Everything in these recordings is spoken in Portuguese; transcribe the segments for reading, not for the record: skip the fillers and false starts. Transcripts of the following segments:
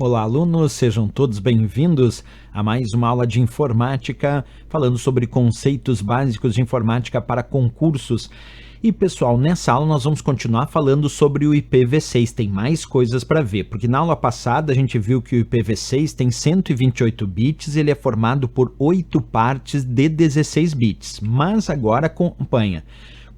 Olá, alunos, sejam todos bem-vindos a mais uma aula de informática, falando sobre conceitos básicos de informática para concursos. E pessoal, nessa aula nós vamos continuar falando sobre o IPv6, tem mais coisas para ver, porque na aula passada a gente viu que o IPv6 tem 128 bits, ele é formado por 8 partes de 16 bits, mas agora acompanha.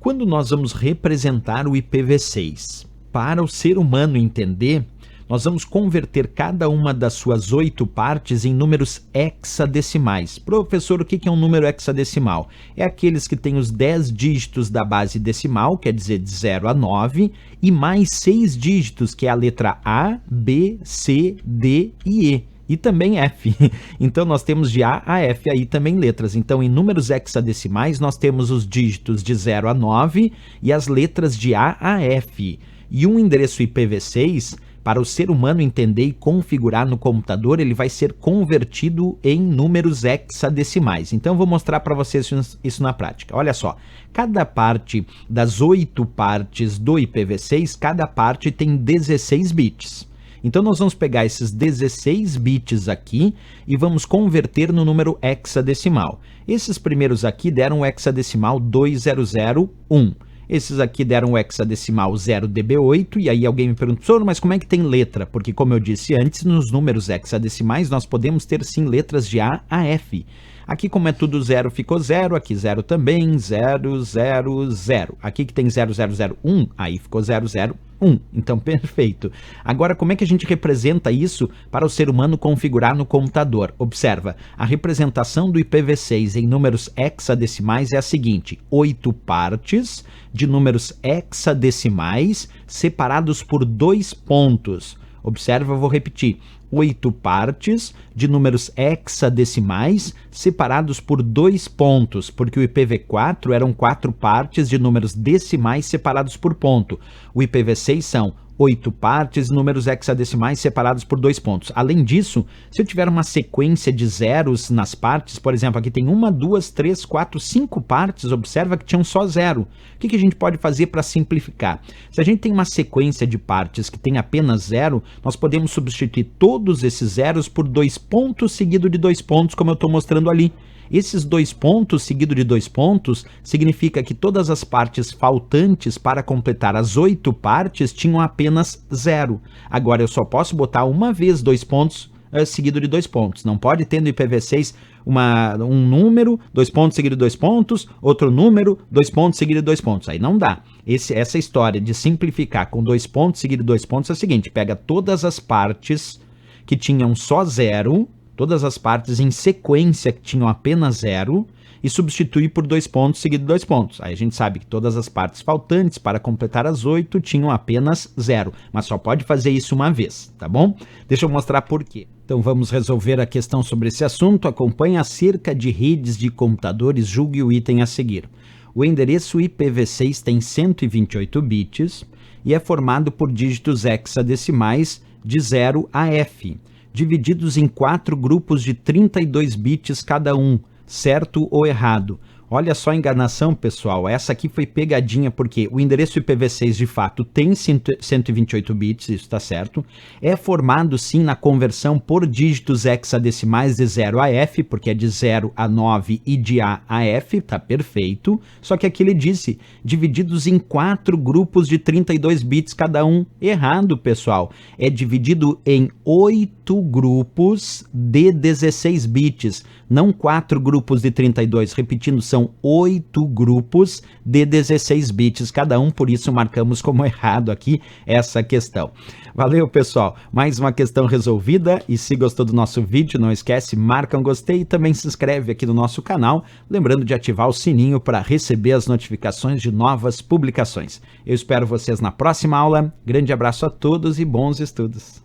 Quando nós vamos representar o IPv6 para o ser humano entender, nós vamos converter cada uma das suas 8 partes em números hexadecimais. Professor, o que é um número hexadecimal? É aqueles que têm os 10 dígitos da base decimal, quer dizer de 0 a 9, e mais 6 dígitos, que é a letra A, B, C, D e E. E também F. Então nós temos de A a F aí também letras. Então em números hexadecimais nós temos os dígitos de 0 a 9 e as letras de A a F. E um endereço IPv6, para o ser humano entender e configurar no computador, ele vai ser convertido em números hexadecimais. Então eu vou mostrar para vocês isso na prática. Olha só, cada parte das 8 partes do IPv6, cada parte tem 16 bits. Então nós vamos pegar esses 16 bits aqui e vamos converter no número hexadecimal. Esses primeiros aqui deram o hexadecimal 2001. Esses aqui deram o hexadecimal 0db8, e aí alguém me pergunta, professor, mas como é que tem letra? Porque como eu disse antes, nos números hexadecimais nós podemos ter sim letras de A a F. Aqui como é tudo 0 ficou 0, aqui 0 também, 0, 0, 0. Aqui que tem 0001, aí ficou 001. Então perfeito. Agora como é que a gente representa isso para o ser humano configurar no computador? Observa, a representação do IPv6 em números hexadecimais é a seguinte: 8 partes de números hexadecimais separados por 2 pontos. Observa, eu vou repetir. 8 partes de números hexadecimais separados por 2 pontos, porque o IPv4 eram 4 partes de números decimais separados por ponto. O IPv6 são 8 partes, números hexadecimais separados por 2 pontos. Além disso, se eu tiver uma sequência de zeros nas partes, por exemplo, aqui tem 1, 2, 3, 4, 5 partes, observa que tinham só 0. O que a gente pode fazer para simplificar? Se a gente tem uma sequência de partes que tem apenas 0, nós podemos substituir todos esses zeros por 2 pontos seguido de 2 pontos, como eu estou mostrando ali. Esses 2 pontos seguido de 2 pontos significa que todas as partes faltantes para completar as 8 partes tinham apenas 0. Agora eu só posso botar uma vez 2 pontos seguido de 2 pontos. Não pode ter no IPv6 um número, 2 pontos seguido de 2 pontos, outro número, 2 pontos seguido de 2 pontos. Aí não dá. Essa história de simplificar com 2 pontos seguido de 2 pontos é a seguinte: pega todas as partes que tinham só 0, todas as partes em sequência que tinham apenas 0 e substitui por 2 pontos seguido de 2 pontos. Aí a gente sabe que todas as partes faltantes para completar as 8 tinham apenas 0, mas só pode fazer isso uma vez, tá bom? Deixa eu mostrar por quê. Então vamos resolver a questão sobre esse assunto. Acompanhe acerca de redes de computadores, julgue o item a seguir. O endereço IPv6 tem 128 bits e é formado por dígitos hexadecimais de 0 a F, divididos em 4 grupos de 32 bits cada um, certo ou errado? Olha só a enganação, pessoal. Essa aqui foi pegadinha, porque o endereço IPv6 de fato tem 128 bits, isso está certo. É formado sim na conversão por dígitos hexadecimais de 0 a F, porque é de 0 a 9 e de A a F, tá perfeito. Só que aqui ele disse, divididos em 4 grupos de 32 bits cada um. Errado, pessoal. É dividido em 8 grupos de 16 bits, não 4 grupos de 32. Repetindo, são 8 grupos de 16 bits cada um, por isso marcamos como errado aqui essa questão. Valeu, pessoal! Mais uma questão resolvida, e se gostou do nosso vídeo, não esquece, marca um gostei e também se inscreve aqui no nosso canal, lembrando de ativar o sininho para receber as notificações de novas publicações. Eu espero vocês na próxima aula, grande abraço a todos e bons estudos!